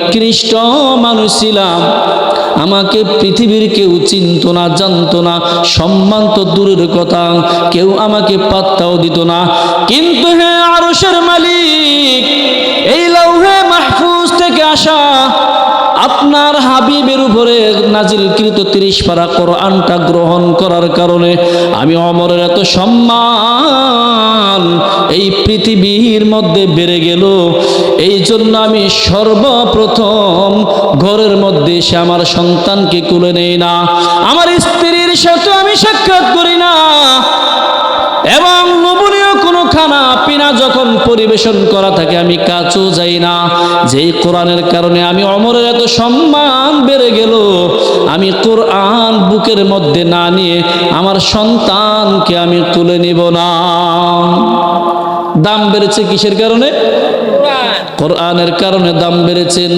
নিকৃষ্ট মানুষ ছিলাম, আমাকে পৃথিবীর কেউ চিনত না, জানতো না, সম্মান তো দূরের কথা, কেউ আমাকে পাত্তাও দিত না। কিন্তু হে আরশের মালিক, এই লৌহে মাহফুজ থেকে আসা আপনার হাবিবের উপরে নাজিলকৃত 30 পারা কোরআনটা গ্রহণ করার কারণে আমি ওমরের এত সম্মান এই পৃথিবীর মধ্যে বেড়ে গেল। এই জন্য আমি সর্বপ্রথম ঘরের মধ্যে এসে আমার সন্তানকে কোলে নেই না, আমার স্ত্রীর সাথে আমি সাক্ষাৎ করি না, এবং লোভনীয় কোনো খানা পিনা যখন পরিবেশন করা থাকে আমি কাছেও যাই না। যেই কোরআনের কারণে আমি ওমরের এত সম্মান বেড়ে গেল, আমি কোরআন বুকের মধ্যে না নিয়ে আমার সন্তানকে আমি তুলে নিব না। দাম বেড়েছে কিসের কারণে? কোরআনের কারণে দাম বেড়েছেন।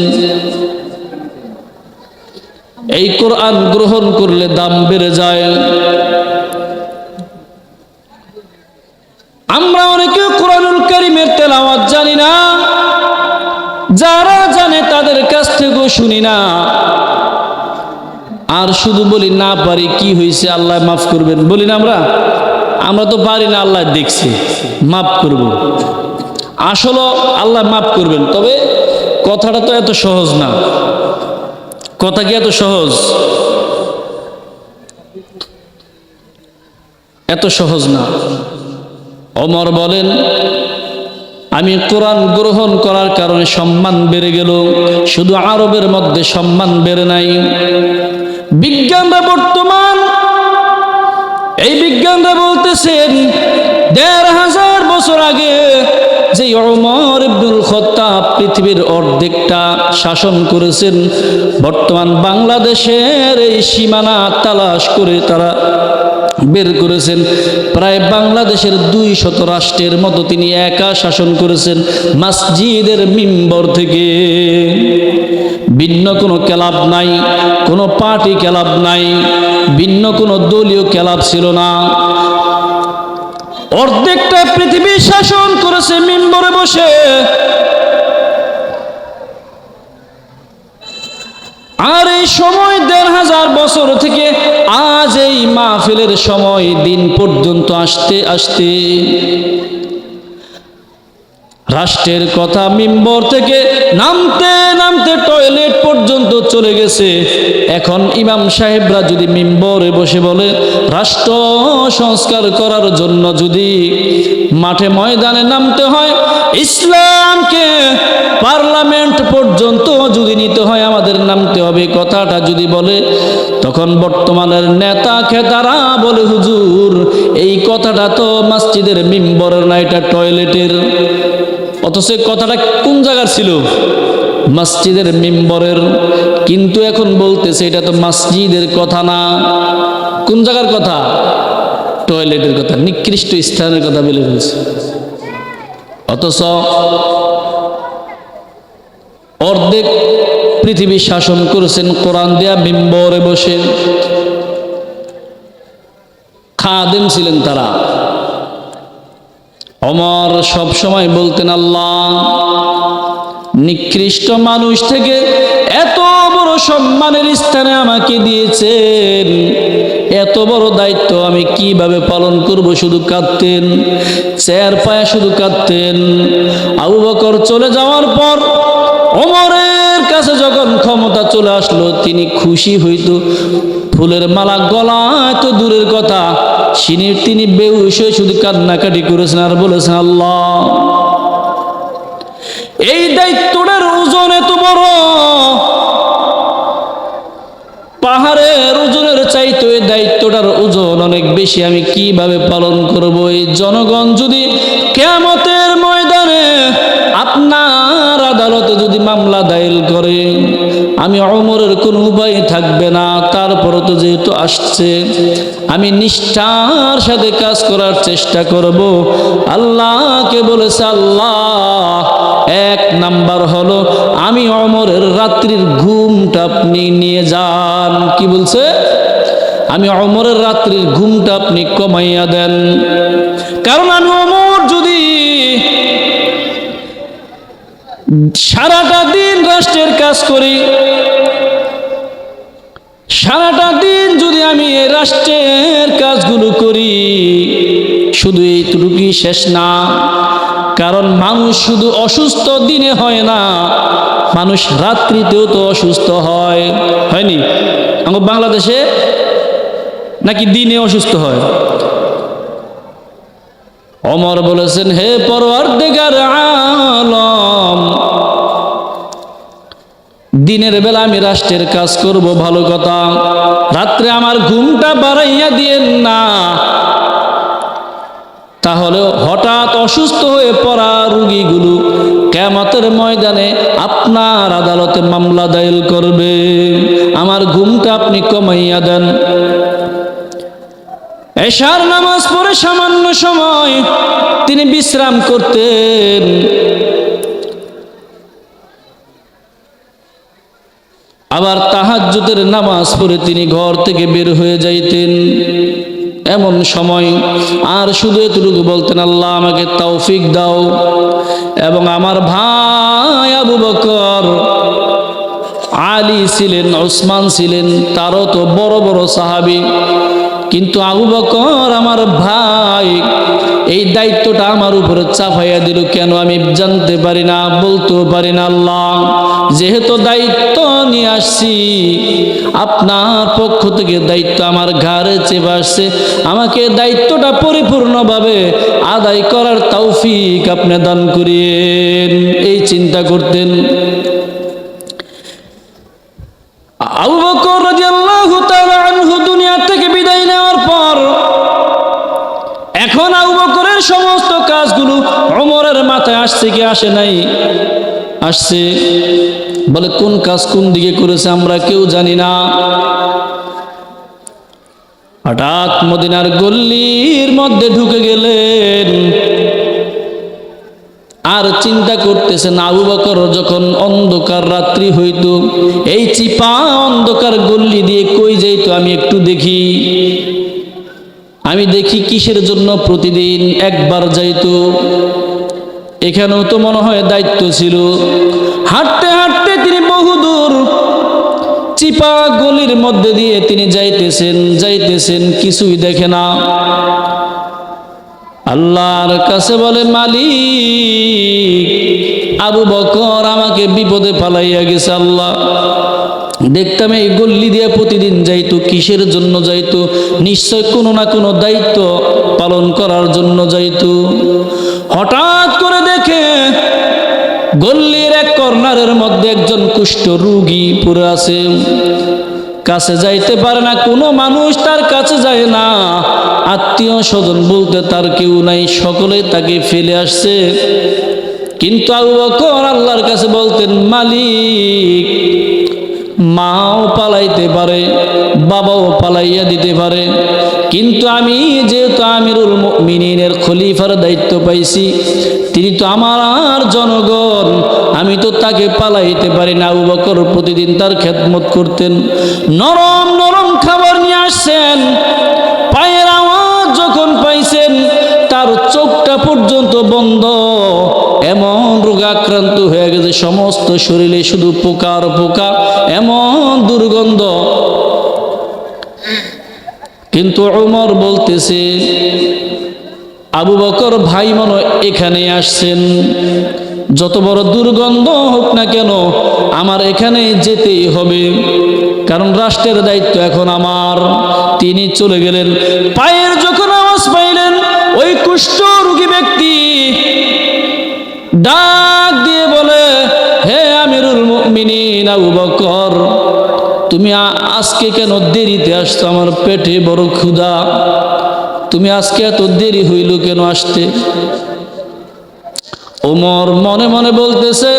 এই কোরআন গ্রহণ করলে দাম বেড়ে যায়। আমরা অনেকে কোরআনুল কারীমের তেলাওয়াত জানি না, যারা জানে তাদের কাছ থেকেও শুনি না, আর শুধু বলি না পারি, কি হয়েছে আল্লাহ মাফ করবেন বলি না। আমরা তো পারি না, আল্লাহ দেখছি মাফ করব। আসলে আল্লাহ মাফ করবেন, তবে কথাটা তো এত সহজ না। কথা কি এত সহজ? এত সহজ না। ওমর বলেন, আমি কোরআন গ্রহণ করার কারণে সম্মান বেড়ে গেল। শুধু আরবের মধ্যে সম্মান বেড়ে নাই, বিজ্ঞানরা বর্তমান এই বিজ্ঞানরা বলতেছেন ১৫০০ বছর আগে যে ওমর ইবনুল খাত্তাব পৃথিবীর অর্ধেকটা শাসন করেছেন, বর্তমান বাংলাদেশের এই সীমানা তালাশ করে তারা বের করেছেন। প্রায় বাংলাদেশের ২০০ রাষ্ট্রের মতো তিনি একা শাসন করেছেন, মসজিদের মিম্বর থেকে। ভিন্ন কোনো ক্লাব নাই, কোনো পার্টি ক্লাব নাই, ভিন্ন কোনো দলীয় ক্লাব ছিল না। অর্ধেকটা পৃথিবী শাসন করেছে মিম্বরে বসে। আর এই সময় ১৫০০ বছর থেকে আজ এই মাহফিলের সময় দিন পর্যন্ত আসতে আসতে রাষ্ট্রের কথা মিম্বর থেকে নামতে নামতে টয়লেট পর্যন্ত চলে গেছে। এখন ইমাম সাহেবরা যদি মিম্বরে বসে বলে রাষ্ট্র সংস্কার করার জন্য যদি মাঠে ময়দানে নামতে হয়, ইসলামকে পার্লামেন্ট পর্যন্ত যদি নিতে হয় আমাদের নামতে হবে, কথাটা যদি বলে, তখন বর্তমানের নেতা খেতারা বলে হুজুর এই কথাটা তো মসজিদের মিম্বরের না, এটা টয়লেটের। অথচ কথাটা কোন জায়গার ছিল? মসজিদের মিম্বরের। কিন্তু এখন বলতেছে এটা তো মসজিদের কথা না, কোন জায়গার কথা? টয়লেটের কথা, নিকৃষ্ট স্থানের কথা বলে ফেলছে। অথচ অর্ধেক পৃথিবী শাসন করেছেন কোরআন দেয়া মিম্বরে বসে। খাদেম ছিলেন তারা। ওমর সব সময় বলতেন, আল্লাহ নিকৃষ্ট মানুষ থেকে এত বড় সম্মানের স্থানে আমাকে দিয়েছেন, এত বড় দায়িত্ব আমি কিভাবে পালন করব? শুধু কাঁদতেন, চেয়ার পায়ে শুধু কাঁদতেন। আবু বকর চলে যাওয়ার পর ওমরের কাছে যখন ক্ষমতা চলে আসলো, তিনি খুশি হইতো। ফুলের মালা গলায় তো দূরের কথা, তিনি বেহুশ হয়ে শুধু কান্নাকাটি করেছেন আর বলেছেন, আল্লাহ এই দায়িত্বটার ওজন এত বড়, পাহাড়ের ওজনের চাইতে এই দায়িত্বটার ওজন অনেক বেশি, আমি কিভাবে পালন করব? এই জনগণ যদি কিয়ামতের ময়দানে আপনার আদালতে যদি মামলা দায়ের করে, আমি ওমরের কোনো উপায় থাকবে না। তারপরও তো যেহেতু আসছে, আমি নিষ্ঠার সাথে কাজ করার চেষ্টা করব। আল্লাহকে বলেছে, আল্লাহ ১ নাম্বার হলো আমি ওমরের রাত্রির ঘুমটা আপনি নিয়ে যান। কি বলছে? আমি ওমরের রাত্রির ঘুমটা আপনি কমাইয়া দেন। কারণ আমি ওমর যদি সারাটা দিন রাষ্ট্রের কাজ করি, সারাটা দিন যদি আমি এই রাষ্ট্রের কাজগুলো করি, শুধু এইটুকুই শেষ না। কারণ মানুষ শুধু অসুস্থ দিনে হয় না, মানুষ রাত্রিতেও তো অসুস্থ হয়, হয়নি? আমার বাংলাদেশে নাকি দিনে অসুস্থ হয়? ওমর বলেছেন, হে পরওয়ারদিগার আলম, দিনের বেলা আমি রাষ্ট্রের কাজ করব ভালো কথা, রাত্রে আমার ঘুমটা বাড়াইয়া দিয়েন না। তাহলে হঠাৎ অসুস্থ হয়ে পড়া রোগীগুলো কিয়ামতের ময়দানে আপনার আদালতে মামলা দায়ের করবে। আমার ঘুমটা আপনি কমাইয়া দেন। এশার নামাজ পড়ে সামান্য সময় তিনি বিশ্রাম করতেন। আবার তাহাজ্জুদের নামাজ পড়ে তিনি ঘর থেকে বের হয়ে যাইতেন। এমন সময় আর শুধু এতটুকু বলতেন, আল্লাহ আমাকে তৌফিক দাও। এবং আমার ভাই আবু বকর, আলী ছিলেন, ওসমান ছিলেন, তারও তো বড় বড় সাহাবী, কিন্তু আবু বকর আমার ভাই এই দায়িত্বটা আমার উপরে চাপাইয়া দিল কেন আমি জানতে পারি না, বলতেও পারি না। আল্লাহ, যেহেতু দায়িত্ব নিয়ে আসছি, আপনার পক্ষ থেকে দায়িত্ব আমার ঘাড়ে চেপে আসছে, আমাকে দায়িত্বটা পরিপূর্ণভাবে আদায় করার তৌফিক আপনি দান করিয়েন, এই চিন্তা করতেন। আবু বকর রাদিয়াল্লাহু তাআলা আনহু দুনিয়া থেকে বিদায় নেওয়ার পর এখন আবু বকরের সমস্ত কাজগুলো ওমরের মাথায় আসছে কি আসে নাই? আসছে। বলে, কোন কাজ কোন দিকে করেছে আমরা কেউ জানি না। হঠাৎ মদিনার গল্লির মধ্যে ঢুকে গেলেন আর চিন্তা করতেছেন, আবু বকর যখন অন্ধকার রাত্রি হইতো, এই চিপা অন্ধকার গল্লি দিয়ে কই যাইতো আমি একটু দেখি, আমি দেখি কিসের জন্য প্রতিদিন একবার যাইতো। এখানেও তো মনে হয় দায়িত্ব ছিল। হাঁটতে হাঁটতে তিনি বহুদূর চিপা গলির মধ্যে দিয়ে তিনি যাইতেছেন, কিছুই দেখে না। আল্লাহর কাছে বলে, মালিক, আবু বকর আমাকে বিপদে ফালাইয়া গেছে। আল্লাহ, দেখতাম এই গল্লি দিয়ে প্রতিদিন যাইতো, কিসের জন্য যাইতো? নিশ্চয় কোনো না কোনো দায়িত্ব পালন করার জন্য যাইতো। হঠাৎ করে দেখে গল্লির এক কর্নারের মধ্যে একজন কুষ্ঠ রোগী পড়ে আছে, কাছে যাইতে পারে না, কোনো মানুষ তার কাছে যায় না, আত্মীয় স্বজন বলতে তার কেউ নাই, সকলে তাকে ফেলে আসছে। কিন্তু আবু বকর আল্লাহর কাছে বলতেন, মালিক, মাও পালাইতে পারে, বাবাও পালাইয়া দিতে পারে, কিন্তু আমি যেহেতু আমিরুল মুমিনিনের খলিফার দায়িত্ব পাইছি, তিনি তো আমার জনগণ, আমি তো তাকে পালাইতে পারি না। আবু বকর প্রতিদিন তার খেদমত করতেন। নরম নরম খাবার নিয়ে আসছেন, পায়ের আওয়াজ যখন পাইছেন তার চোখটা পর্যন্ত বন্ধ, এমন রোগাক্রান্ত হয়ে গেছে, সমস্ত শরীরে শুধু পোকার পোকা, এমন দুর্গন্ধ। কিন্তু ওমর বলতেছে, আবু বকর ভাই মনে এখানে আসছেন, যত বড় দুর্গন্ধ হোক না কেন আমার এখানে যেতেই হবে, কারণ রাষ্ট্রের দায়িত্ব এখন আমার। তিনি চলে গেলেন। পায়ের যখন আওয়াজ পাইলেন, ওই কুষ্ঠ রোগী ব্যক্তি ডাক দিয়ে বলে, হে আমিরুল মুমিনিন আবু বকর, তুমি আজকে কেন দেরিতে আসছো? আমার পেটে বড় ক্ষুধা, তুমি আজকে এত দেরি হইল কেন আসতে? ওমর মনে মনে বলতেছে,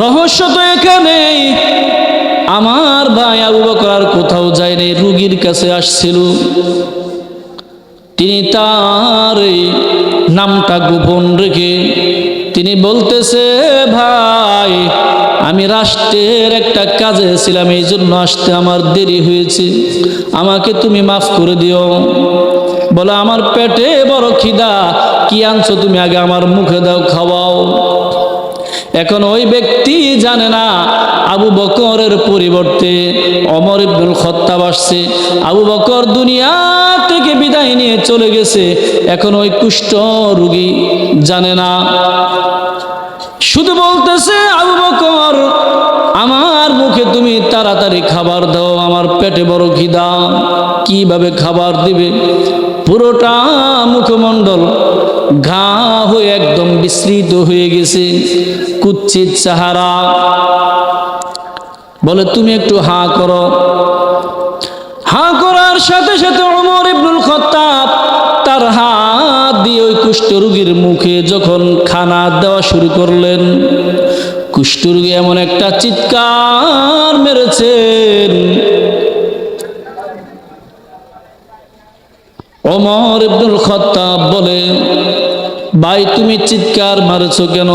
রহস্য তো এখানেই, আমার ভাই আবু বকর আর কোথাও যায়নি, রোগীর কাছে আসছিল। তিনি তার নামটা গোপন রেখে তিনি বলতেছে, ভাই, আমি রাষ্ট্রের একটা কাজে ছিলাম, এই জন্য আসতে আমার দেরি হয়েছে, আমাকে তুমি মাফ করে দিও। বলে, আমার পেটে বড় খিদা, কি আনছো তুমি আগে আমার মুখে দাও, খাওয়াও। এখন ওই ব্যক্তি জানে না আবু বকরের পরিবর্তে ওমর ইবনুল খাত্তাব আসছে। আবু বকর দুনিয়া থেকে বিদায় নিয়ে চলে গেছে। এখন ওই কুষ্ঠ রোগী জানে না, শুধু বলতেছে আবু বকর আমার মুখে তুমি তাড়াতাড়ি খাবার দাও, আমার পেটে বড় খিদা। কিভাবে খাবার দিবে? পুরোটা মুখমণ্ডল ঘা হয়ে একদম বিস্তৃত হয়ে গেছে, কুচ্ছিত চেহারা। বলে তুমি একটু হা করো। হা করার সাথে সাথে ওমর ইবনুল খাত্তাব তার হাত দিয়ে ওই কুষ্ঠরোগীর মুখে যখন খানা দেওয়া শুরু করলেন, কুষ্ঠরোগী এমন একটা চিৎকার মেরেছেন। ওমর ইবনুল খাত্তাব বলে, ভাই তুমি চিৎকার মারেছো কেন?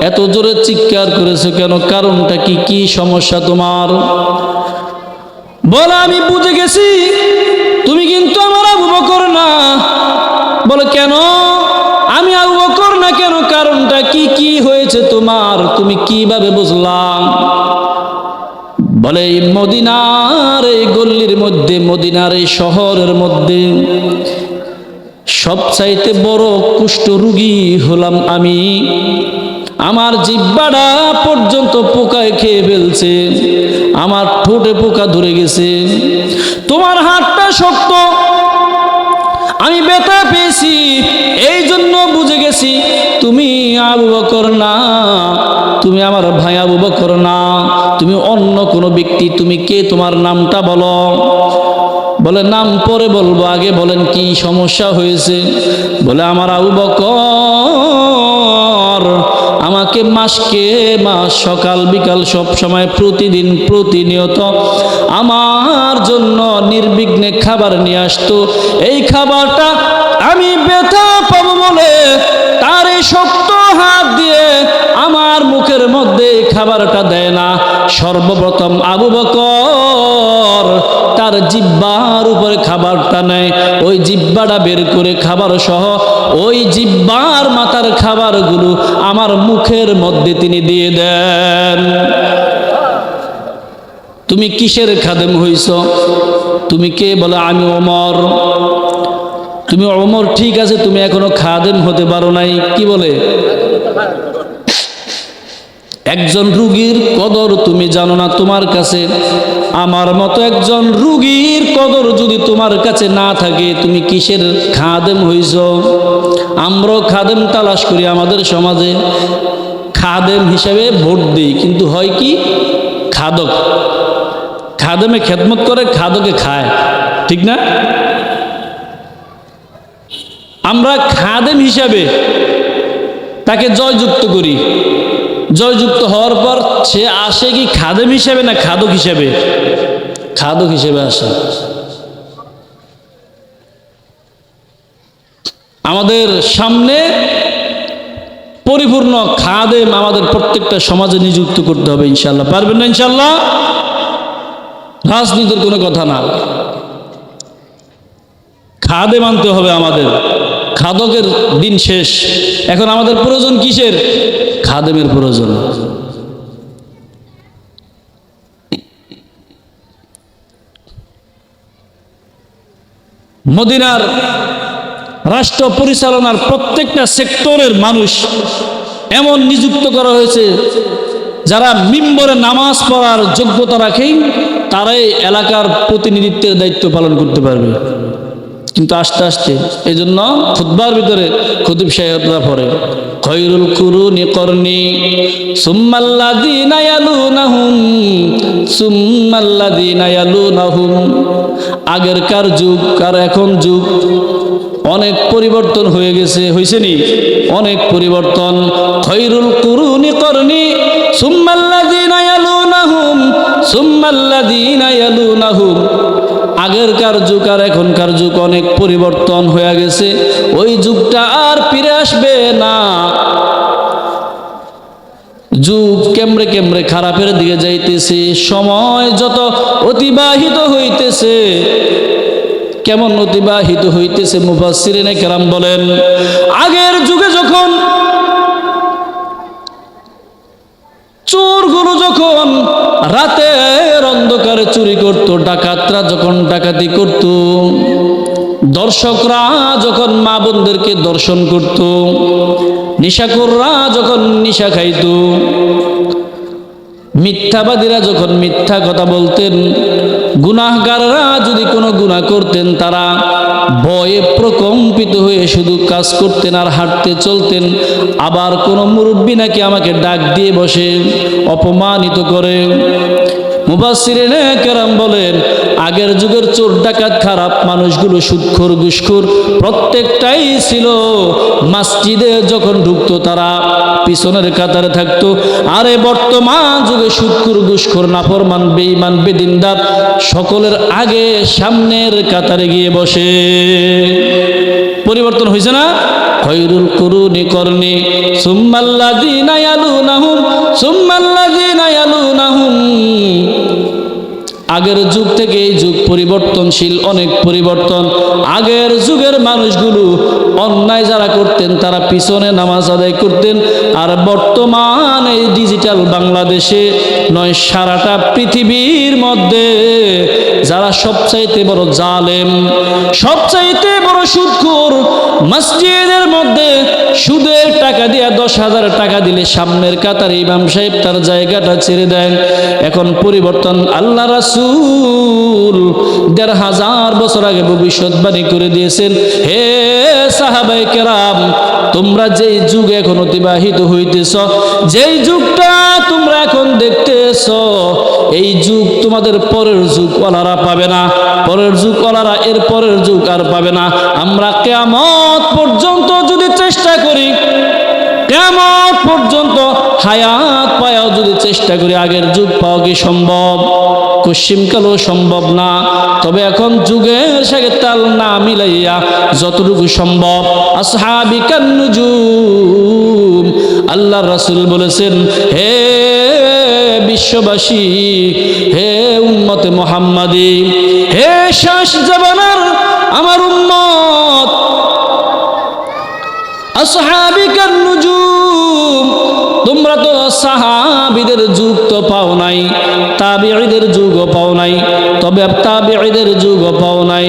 এত জোরে চিৎকার করেছো কেন? কারণটা কি? কি সমস্যা তোমার? বলে আমি বুঝে গেছি তুমি কিন্তু আমার আবু বকর না। বলে কেন? আমি আবু বকর না কেন? কারণটা কি? কি হয়েছে তোমার? তুমি কিভাবে বুঝলাম? বলে মদিনার এই গল্লির মধ্যে, মদিনার এই শহরের মধ্যে সবচাইতে বড় কুষ্ঠরোগী হলাম আমি। আমার জিহ্বাটা পর্যন্ত পোকায় খেয়ে ফেলছে, আমার ঠোঁটে পোকা ধরে গেছে। তোমার হাতটা শক্ত, আমি ব্যথা পেয়েছি, এই জন্য বুঝে গেছি তুমি আবু বকর না, তুমি আমার ভাই আবু বকর না, তুমি অন্য কোনো ব্যক্তি। তুমি কে? তোমার নামটা বলো। বলে নাম পরে বলবো, আগে বলেন কি সমস্যা হয়েছে। বলে আমার আবু বকর আমাকে মাসকে মাস সকাল বিকাল সব সময় প্রতিদিন প্রতিনিয়ত আমার জন্য নির্বিঘ্নে খাবার নিয়ে আসতো। এই খাবারটা আমি ব্যথা পাবো বলে তার এই শক্ত হাত দিয়ে আমার মুখের মধ্যে খাবারটা দেয় না। সর্বপ্রথম আবু বকর তার জিহ্বার উপরে খাবারটা নেয়, ওই জিহ্বাটা বের করে খাবার সহ ওই জিহ্বার মাথার খাবারগুলো আমার মুখের মধ্যে তিনি দিয়ে দেন। তুমি কিসের খাদেম হইছ? তুমি কে? বলে আমি ওমর। তুমি ওমর, ঠিক আছে, তুমি এখনো খাদেম হতে পারো নাই। কি বলে? একজন রুগীর কদর তুমি জানো না। তোমার কাছে আমার মতো একজন রুগীর কদর যদি তোমার কাছে না থাকে, তুমি কিসের খাদেম হইছ? আমরাও খাদেম তালাশ করি আমাদের সমাজে, খাদেম হিসাবে ভোট দিই, কিন্তু হয় কি? খাদক। খাদেমে খেদমত করে, খাদকে খায়, ঠিক না? আমরা খাদেম হিসাবে তাকে জয়যুক্ত করি। জয়যুক্ত হওয়ার পর সে আসে কি খাদেম হিসেবে না খাদক হিসেবে? খাদক হিসেবে আসে। আমাদের সামনে পরিপূর্ণ খাদেম আমাদের প্রত্যেকটা সমাজে নিযুক্ত করতে হবে ইনশাল্লাহ। পারবেন না ইনশাল্লাহ? রাজনীতির কোনো কথা না, খাদেম আনতে হবে আমাদের। খাদকের দিন শেষ, এখন আমাদের প্রয়োজন কিসের? খাদেমের প্রয়োজন। মদিনার রাষ্ট্র পরিচালনার প্রত্যেকটা সেক্টরের মানুষ এমন নিযুক্ত করা হয়েছে যারা মিম্বরে নামাজ পড়ার যোগ্যতা রাখেই তারাই এলাকার প্রতিনিধিত্বের দায়িত্ব পালন করতে পারবে। কিন্তু আস্তে আস্তে এই জন্য খুতবার ভিতরে খতিব সাহেবরা পড়ে খৈরুল কুরুনি করনি সুম্মাল্লাযীনা ইয়ালুনাহুম সুম্মাল্লাযীনা ইয়ালুনাহুম। আগেরকার যুগ আর এখন যুগ অনেক পরিবর্তন হয়ে গেছে, হয়েছে নি? অনেক পরিবর্তন। খৈরুল কুরুনি করনি সুম্মাল্লাযীনা ইয়ালুনাহুম সুম্মাল্লাযীনা ইয়ালুনাহুম। আগেরকার যুগ আর এখনকার যুগ অনেক পরিবর্তন হয়ে গেছে, ওই যুগটা আর ফিরে আসবে না। যুগ কেমরে কেমরে খারাপের দিকে যাইতেছে, সময় যত অতিবাহিত হইতেছে কেমন অতিবাহিত হইতেছে মুফাসসিরিনে কেরাম বলেন, আগের যুগে যখন চোরগুলো যখন রাতের অন্ধকারে চুরি করত, ডাকাতরা যখন ডাকাতি করত, দর্শকরা যখন মা বোনদেরকে দর্শন করত, নিশাখোররা যখন নিশা খাইত, মিথ্যাবাদীরা যখন মিথ্যা কথা বলতেন, গুনাহগাররা যদি কোনো গুনাহ করতেন, তারা ভয়ে প্রকম্পিত হয়ে শুধু কাজ করতেন আর হাঁটতে চলতেন। আবার কোনো মুরব্বী নাকি আমাকে ডাক দিয়ে বসে অপমানিত করে। মুফাসসিরিনে কেরাম বলেন, আগের যুগের চোর ডাকাত খারাপ মানুষগুলো, সুদখোর ঘুষখোর প্রত্যেকটাই ছিল মসজিদে যখন ঢুকতো তারা পিছনের কাতারে থাকতো। আরে বর্তমান যুগে সুদখোর ঘুষখোর নাফরমান বেঈমান বেদিনদার সকলের আগে সামনের কাতারে গিয়ে বসে। পরিবর্তন হয়েছে না? খৈরুল কুরুনি করনি সুম্মাল্লাযীনা ইয়ালুনাহুম সুম্মাল্লাযীনা ইয়ালুনাহুম। আগের যুগ থেকে এই যুগ পরিবর্তনশীল, অনেক পরিবর্তন। আগের যুগের মানুষগুলো অন্যায় যারা করতেন তারা পিছনে নামাজ আদায় করতেন, আর বর্তমান এই ডিজিটাল বাংলাদেশে নয় সারাটা পৃথিবীর মধ্যে যারা সবচাইতে বড় জালেম, সবচাইতে বড় সুদখোর, মসজিদের মধ্যে সুদের টাকা দিয়া 10,000 টাকা দিলে সামনের কাতারে ইমাম সাহেব তার জায়গাটা ছেড়ে দেন। এখন পরিবর্তন। আল্লাহ রাসূল ১৫০০ বছর আগে ভবিষ্যৎবাণী করে দিয়েছেন, হে সাহাবায়ে কেরাম, তোমরা যেই যুগে এখন অতিবাহিত হইতেছ, যেই যুগটা তোমরা এখন দেখতেছ, এই যুগ তোমাদের পরের যুগ ওয়ালারা পাবে না, পরের যুগ ওয়ালারা এর পরের যুগ আর পাবে না। আমরা কিয়ামত পর্যন্ত যদি চেষ্টা করি, কিয়ামত পর্যন্ত হায়াত পাওয়াও যদি চেষ্টা করি, আগের যুগ পাওয়া কি সম্ভব? কশিমকালও সম্ভব না। তবে এখন যুগের সাথে তাল না মিলাইয়া যতটুকু সম্ভব, আসহাবিকান নুজুম, আল্লাহর রাসূল বলেছেন, হে বিশ্ববাসী, হে উম্মতে মুহাম্মাদি, হে শেষ জামানার আমার উম্মত, আসহাবিকান নুজুম, তোমরা তো সাহাবীদের যুগ তো পাও নাই, তাবিঈদের যুগও পাও নাই, তবে তাবিঈদের যুগও পাও নাই,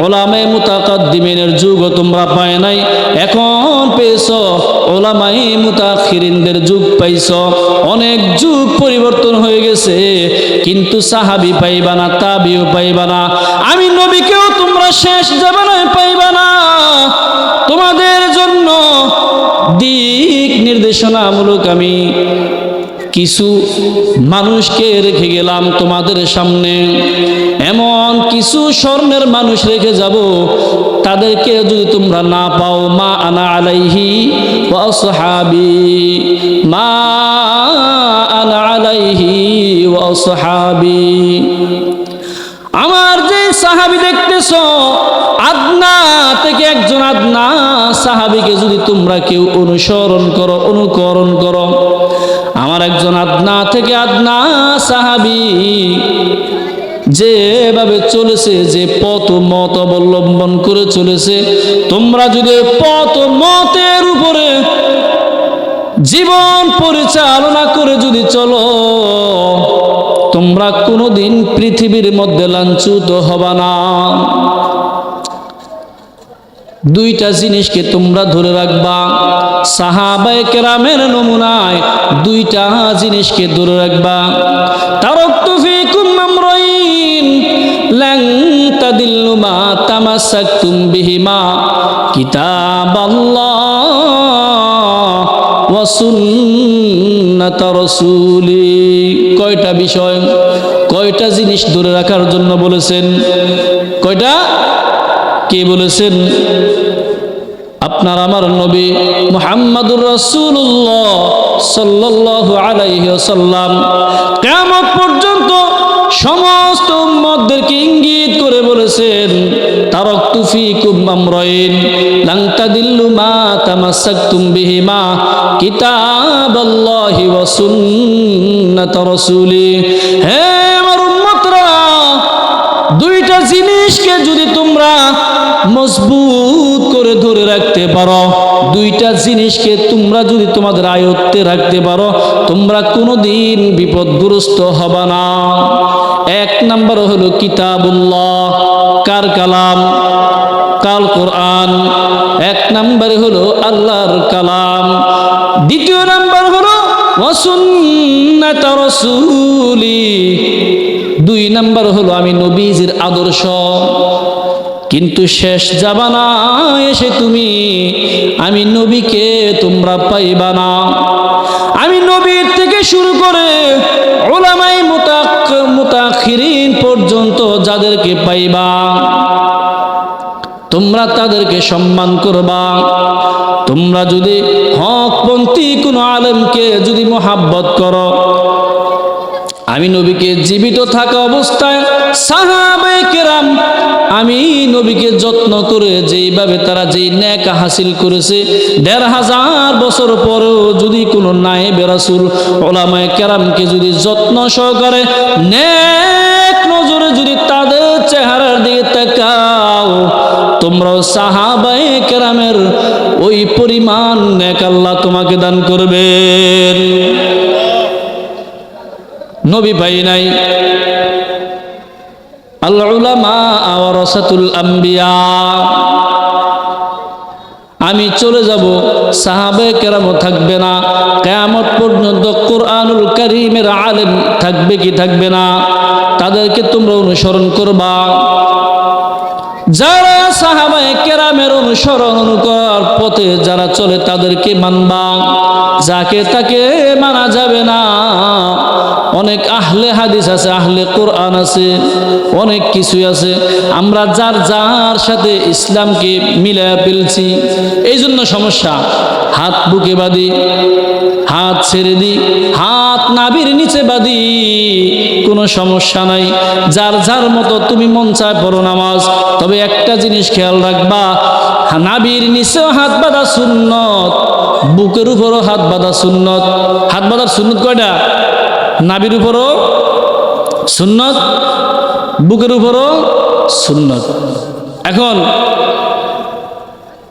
উলামায়ে মুতাকাদ্দিমিনের যুগও তোমরা পায় নাই। এখন পেয়েছো উলামায়ে মুতাআখিরিনদের যুগ পাইছো। অনেক যুগ পরিবর্তন হয়ে গেছে, কিন্তু সাহাবী পাইবা না, তাবিও পাইবা না, আমি নবীকেও তোমরা শেষ জামানায় পাইবা না। তোমাদের জন্য দিক নির্দেশনামূলক আমি কিছু মানুষকে রেখে গেলাম তোমাদের সামনে। এমন কিছু স্বর্ণের মানুষ রেখে যাব, তাদেরকে যদি তোমরা না পাও, মা আনা আলাইহি ওয়া আসহাবি, মা আনা আলাইহি ওয়া আসহাবি। আমার যে সাহাবী দেখতেছ, আদনা থেকে একজন আদনা সাহাবীকে যদি তোমরা কেউ অনুসরণ করো, অনুকরণ করো, আমার একজন আদনা থেকে আদনা সাহাবী যেভাবে চলেছে, যে পথ মত অবলম্বন করে চলেছে, তোমরা যদি পথ মতের উপরে জীবন পরিচালনা করে যদি চলো, তোমরা কোনোদিন পৃথিবীর মধ্যে লাঞ্ছিত হবা না। দুইটা জিনিসকে তোমরা ধরে রাখবা। সাহাবায়ে কেরামের নমুনায় দুইটা জিনিসকে ধরে রাখবা। তারাকতু ফীকুম আমরাইন লান তাদিল্লু মা তামাসসাকতুম বিহিমা, কিতাবাল্লাহ ওয়া সুন্নাত রাসূলি। কয়টা বিষয়, কয়টা জিনিস ধরে রাখার জন্য বলেছেন? কয়টা? কে বলেছেন? আপনার আমার নবী মুহাম্মদুর রাসূলুল্লাহ সাল্লাল্লাহু আলাইহি ওয়াসাল্লাম কিয়ামত পর্যন্ত সমস্ত উম্মতদেরকে ইঙ্গিত করে বলেছেন, তারাকতু ফীকুম আমরাইন লান তাদিল্লু মা তামাসসাকতুম বিহিমা, কিতাবাল্লাহি ওয়া সুন্নাত রাসূলি। হে আমার উম্মতরা, দুইটা জিনিসকে যদি তোমরা মজবুত করে ধরে রাখতে পারো, দুইটা জিনিসকে তোমরা যদি তোমাদের আয়ত্তে রাখতে পারো, তোমরা কোনোদিন বিপদগ্রস্ত হবে না। এক নাম্বার হলো কিতাবুল্লাহ, কার কালাম? কাল কোরআন। এক নাম্বারে হলো আল্লাহর কালাম। দ্বিতীয় নাম্বার হলো ওয়াসুন্নাত রাসূলি। দুই নাম্বার হলো আমি নবীজির আদর্শ। কিন্তু শেষ জামানা এসে তুমি আমি নবীকে তোমরা পাইবা না। আমি নবীর থেকে শুরু করে উলামায়ে মুতাআখিরিন পর্যন্ত যাদেরকে পাইবা, তোমরা তাদেরকে সম্মান করবা। তোমরা যদি হকপন্থী কোনো আলেমকে যদি মোহাব্বত করো, আমি নবীকে জীবিত থাকা অবস্থায় সাহাবায়ে কেরাম আমি নবীকে যত্ন করে যেইভাবে তারা যেই নেক হাসিল করেছে, ১৫০০ বছর পরেও যদি কোনো নায়েবে রাসূল উলামায়ে কেরামকে যদি যত্ন সহকারে নেক নজরে যদি তাদের চেহারার দিকে তাকাও, তোমরাও সাহাবায়ে কেরামের ওই পরিমাণ নেক আল্লাহ তোমাকে দান করবেন। নবী পাই নাই। আল উলামা ওয়ারাসাতুল আম্বিয়া। আমি চলে যাব, সাহাবায়ে কেরামও থাকবে না, কিয়ামত পর্যন্ত কোরআনুল কারীমের আলেম থাকবে কি থাকবে না? তাদেরকে তোমরা অনুসরণ করবা। যারা সাহাবায়ে কেরামের অনুসরণ অনুকরণ পথে যারা চলে তাদেরকে মানবা, যাকে তাকে মানা যাবে না। অনেক আহলে হাদিস আছে, আহলে কোরআন আছে, অনেক কিছুই আছে। আমরা যার যার সাথে ইসলামকে মিলায়া ফেলছি, এই জন্য সমস্যা। হাত বুকে বাঁধি, হাত ছেড়ে দিই, হাত নাভির নিচে বাঁধি, কোনো সমস্যা নাই। যার যার মতো তুমি মন চায় পড়ো নামাজ, তবে একটা জিনিস খেয়াল রাখবা, নাভির নিচেও হাত বাঁধা সুন্নত, বুকের উপরও হাত বাঁধা সুন্নত। হাত বাঁধার সুন্নত কয়টা? নাভির উপরও সুন্নত, বুকের উপরও সুন্নত। এখন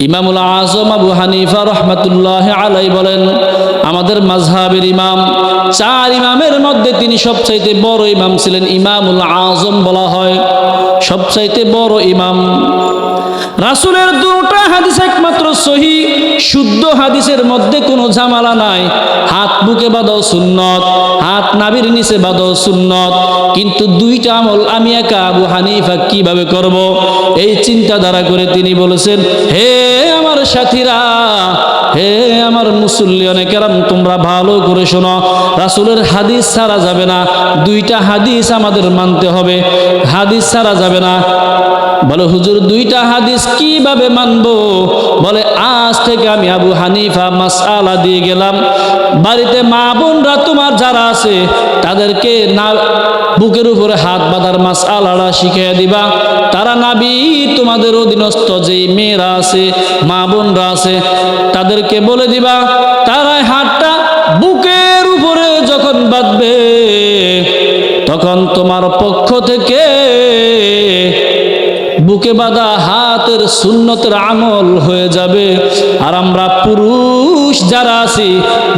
ইমামুল আজম আবু হানিফা রহমাতুল্লাহ আলাইহি বলেন, আমাদের মাযহাবের ইমাম, 4 ইমামের মধ্যে তিনি সবচাইতে বড় ইমাম ছিলেন। ইমামুল আজম বলা হয় সবচাইতে বড় ইমাম। রাসূলের দুটো হাদিস একমাত্র সহিহ, শুদ্ধ হাদিসের মধ্যে কোনো ঝামেলা নাই। হাত বুকে বাঁধাও সুন্নত, হাত নাভির নিচে বাঁধাও সুন্নত। কিন্তু দুইটা আমল আমি একা আবু হানিফা কিভাবে করব? এই চিন্তাধারা করে তিনি বলেছেন, হে আমার সাথীরা, হে আমার মুসল্লিয়ানে কেরাম, তোমরা ভালো করে শোনো, রাসূলের হাদিস ছাড়া যাবে না। দুইটা হাদিস আমাদের মানতে হবে, হাদিস ছাড়া যাবে না। বলে হুজুর দুইটা হাদিস কিভাবে মানবো? বলে আজ থেকে আমি আবু হানিফা মাসআলা দিয়ে গেলাম, বাড়িতে মা বোনরা তোমার যারা আছে তাদেরকে না বুকের উপরে হাত বাঁধার মাসআলাটা শিখিয়ে দিবা। তারা নাবি তোমাদের অধীনস্থ যেই মেয়েরা আছে, মা বোনরা আছে, তাদেরকে বলে দিবা, তারা হাতটা বুকের উপরে যখন বাঁধবে তখন তোমার পক্ষ থেকে বুকে বাঁধা হাতের সুন্নতের আমল হয়ে যাবে। আর আমরা পুরুষ যারা আছি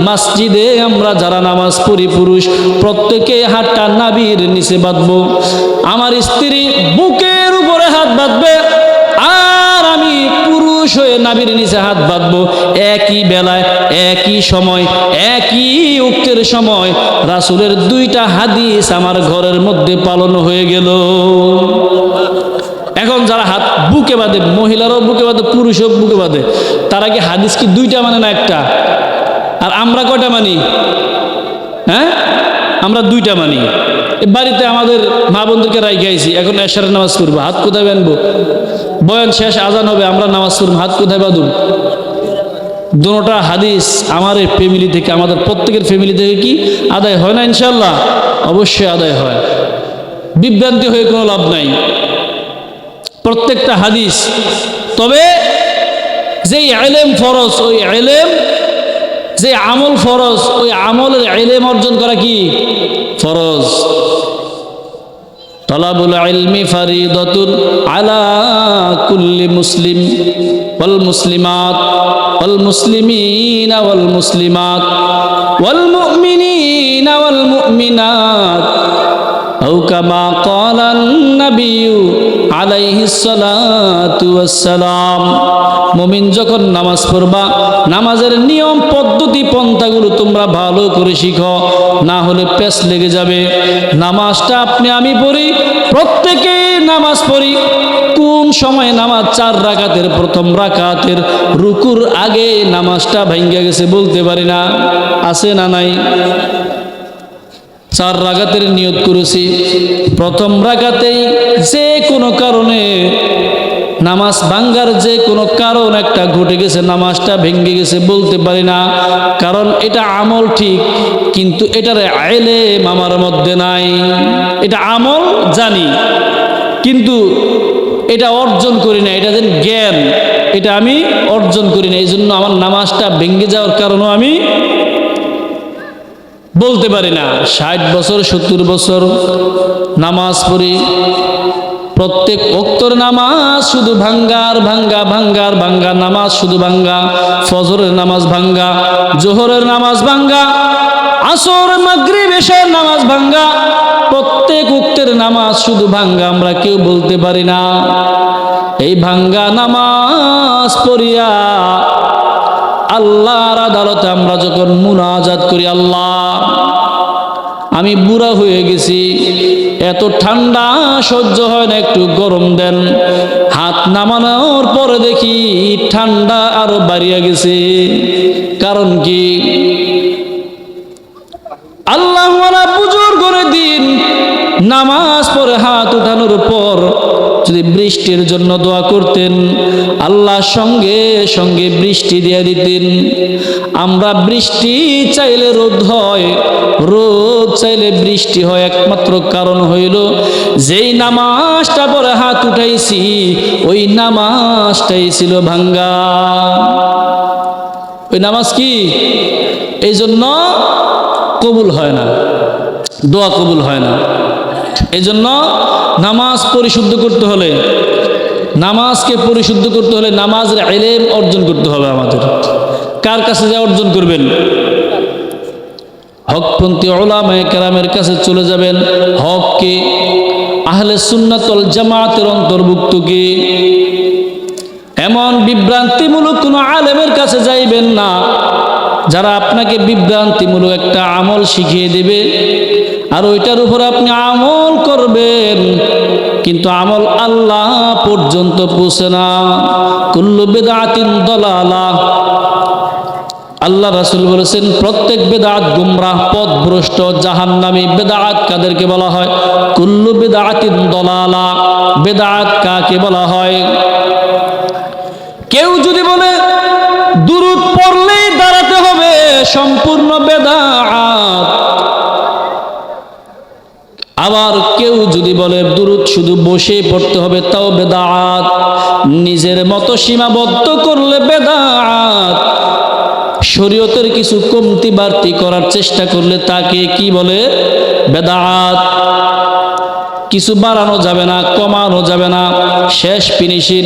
মসজিদে, আমরা যারা নামাজ পড়ি পুরুষ, প্রত্যেকে হাতটা নাভির নিচে বাঁধবো। আমার স্ত্রী বুকের উপরে হাত বাঁধবে, আর আমি পুরুষ হয়ে নাভির নিচে হাত বাঁধবো। একই বেলায়, একই সময়, একই উক্তের সময় রাসূলের দুইটা হাদিস আমার ঘরের মধ্যে পালন হয়ে গেল। এখন যারা হাত বুকে বাঁধে, মহিলারাও বুকে বাঁধে, পুরুষও বুকে বাঁধে, তারা কি হাদিস কি দুইটা মানে না একটা? আর আমরা কয়টা মানি? হ্যাঁ, আমরা দুইটা মানি। বাড়িতে আমাদের মা বোনদেরকে রাই গাইছি, এখন এশারের নামাজ পড়বো, হাত কোথায় বাঁধবো? বয়ান শেষ, আজান হবে, আমরা নামাজ পড়বো, হাত কোথায় বাঁধব? দুটোটা হাদিস আমার ফ্যামিলি থেকে, আমাদের প্রত্যেকের ফ্যামিলি থেকে কি আদায় হয় না? ইনশাল্লাহ অবশ্যই আদায় হয়। বিভ্রান্তি হয়ে কোনো লাভ নাই, প্রত্যেকটা হাদিস। তবে যেই ইলম ফরজ, ওই ইলম, যে আমল ফরজ, ওই আমলের ইলম অর্জন করা কি ফরজ। তলাবুল ইলমি ফারিদাতুন আলা কুল্লি মুসলিম ওয়াল মুসলিমাত ওয়াল মুসলিমিনা ওয়াল মুসলিমাত ওয়াল মুমিনিনা ওয়াল মুমিনাত আও কামা ক্বালান নবিয়্যু আলাইহিস সালাতু ওয়াস সালাম। মুমিন যখন নামাজ পড়বা, নামাজের নিয়ম পদ্ধতি পন্থাগুলো তোমরা ভালো করে শিখো, না হলে পেছ লেগে যাবে। নামাজটা আপনি আমি পড়ি, প্রত্যেকে নামাজ পড়ি। কোন সময় নামাজ 4 রাকাতের প্রথম রাকাতের রুকুর আগে নামাজটা ভাঙ্গা গেছে বলতে পারি না, আছে না নাই? 4 রাকাতের নিয়ত করেছি, প্রথম রাকাতেই যে কোনো কারণে নামাজ ভাঙ্গার যে কোনো কারণ একটা ঘটে গেছে, নামাজটা ভেঙে গেছে বলতে পারি না, কারণ এটা আমল ঠিক, কিন্তু এটার ইলম আমার মধ্যে নাই। এটা আমল জানি, কিন্তু এটা অর্জন করি না, এটা যেন জ্ঞান, এটা আমি অর্জন করি না। এই জন্য আমার নামাজটা ভেঙে যাওয়ার কারণও আমি বলতে পারি না। 60 বছর 70 বছর নামাজ পড়ি, প্রত্যেক ওয়াক্তের নামাজ শুধু ভাঙ্গার ভাঙ্গা ভাঙ্গার ভাঙ্গা নামাজ, শুধু ভাঙ্গা। ফজরের নামাজ ভাঙ্গা, জোহরের নামাজ ভাঙ্গা, আসর মাগরিব এশার নামাজ ভাঙ্গা, প্রত্যেক ওয়াক্তের নামাজ শুধু ভাঙ্গা, আমরা কেউ বলতে পারি না। এই ভাঙ্গা নামাজ পড়িয়া আল্লাহর আদালতে আমরা যখন মুনাজাত করি, আল্লাহ আমি বুড়া হয়ে গেছি, এত ঠান্ডা সহ্য হয় না, একটু গরম দেন। হাত নামানোর পরে দেখি ঠান্ডা আরো বাড়িয়ে গেছে। কারণ কি? আল্লাহ ওয়ালা বুজুর্গের দিন নামাজ পড়ে হাত উঠানোর পর যদি বৃষ্টির জন্য দোয়া করতেন, আল্লাহ সঙ্গে সঙ্গে বৃষ্টি দিয়ে দিতেন। আমরা বৃষ্টি চাইলে রোদ হয়, রোদ চাইলে বৃষ্টি হয়, একমাত্র কারণ হইল যেই নামাজটা পরে হাত উঠাইছি ওই নামাজটাই ছিল ভাঙ্গা। ওই নামাজ কি? এই জন্য কবুল হয় না, দোয়া কবুল হয় না। এই জন্য নামাজ পরিশুদ্ধ করতে হলে, নামাজকে পরিশুদ্ধ করতে হলে নামাজের ইলম অর্জন করতে হবে আমাদের। কার কাছে যা অর্জন করবেন? হকপন্থী উলামায়ে কেরামের কাছে চলে যাবেন। হক কে? আহলে সুন্নাত ওয়াল জামাতের অন্তর্ভুক্ত কে? এমন বিভ্রান্তিমূলক কোনো আলেমের কাছে যাইবেন না যারা আপনাকে বিভ্রান্তিমূলক একটা আমল শিখিয়ে দেবে আর ওইটার উপর আপনি আমল করবেন, কিন্তু আমল আল্লাহ পর্যন্ত পৌঁছে না। কুল্লু বিদআতিন দালালাহ, আল্লাহ রাসূল বলেছেন প্রত্যেক বিদআত গুমরাহ, পথভ্রষ্ট, জাহান্নামী। বিদআত কাদেরকে বলা হয়? কুল্লু বিদআতিন দালালাহ। বিদআত কাকে বলা হয়? কেউ যদি বলে দুরূদ পড়লেই দাঁড়াতে হবে, সম্পূর্ণ বিদআত। আবার কেউ যদি বলে দুরূদ শুধু বসে পড়তে হবে, তাও বিদআত। নিজের মতো সীমাবদ্ধ করলে বিদআত। শরীয়তের কিছু কমতি বাড়তি করার চেষ্টা করলে তাকে কি বলে? বিদআত। কিছু বাড়ানো যাবে না, কমানো যাবে না, শেষ ফিনিশিং।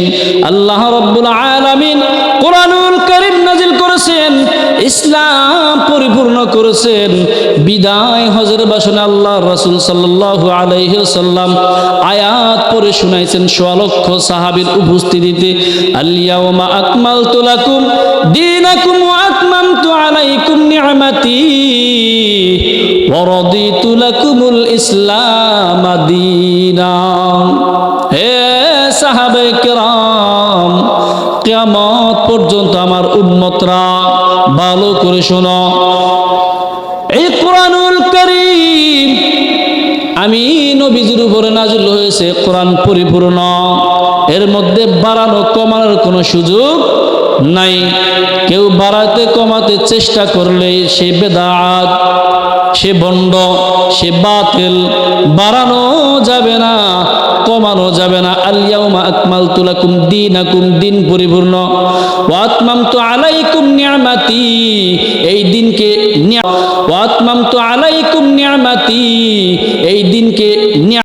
আল্লাহ রাব্বুল আলামিন কোরআনুল কারীম নাজিল করেছেন, ইসলাম পরিপূর্ণ করেছেন। বিদায় হজের ভাষণে আল্লাহ রাসূল সাল্লাল্লাহু আলাইহি ওয়াসাল্লাম আয়াত পড়ে শুনাইছেন 1.5 লক্ষ সাহাবীর উপস্থিতিতে। আল ইয়াউমা আকমালতু লাকুম দীনাকুম ওয়া আতমামতু আলাইকুম নি'মাতি ওয়া রাদিতু লাকুমুল ইসলাম দীনা। হে সাহাবে কেরাম, কিয়ামত পর্যন্ত আমার উম্মতরা ভালো করে শোনো, এই কোরআনুল কারীম আমি নবীজির উপরে নাযিল হয়েছে, কোরআন পরিপূর্ণ, এর মধ্যে বাড়ানো কমানোর কোনো সুযোগ নাই। কেউ বাড়াতে কমাতে চেষ্টা করলে সে বেদাত, সে ভণ্ড, সে বাতিল। বাড়ানো যাবে না, কমানো যাবে না। আল ইয়াউমা আকমালতু লাকুম দীনাকুম, দিন পরিপূর্ণ। ওয়া আতমামতু আলাইকুম নি'মাতি, এই দিনকে ওয়া আতমামতু আলাইকুম নি'মাতি, এই দিনকে